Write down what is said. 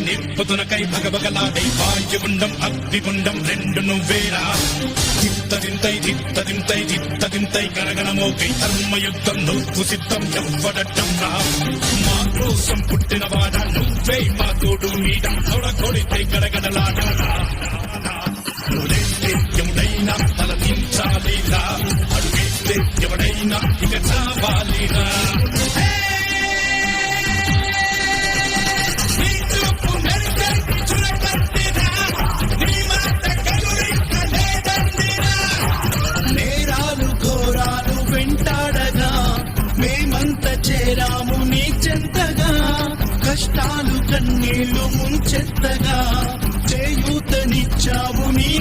నిప్పుతునకై భగభగలాడై వాయుగుండం అగ్నిగుండం రెండు నువ్వేరా దిత్తదింతై గణగణమోకై ధర్మయుద్ధం నువ్వు సిద్ధం ఎవ్వడట్టం రా మా కోసం పుట్టినవాడ నువ్వే మా తోడు నీడ కొడితే గడగడలాడరా ఎవడైనా తల దించాలిరా అడుగేస్తే ఎవడైనా ఇక చావాలిరా చేరాము నీ చెంతగా కష్టాలు కన్నీళ్లు ముంచెత్తగా చేయూతనిచ్చావు నీ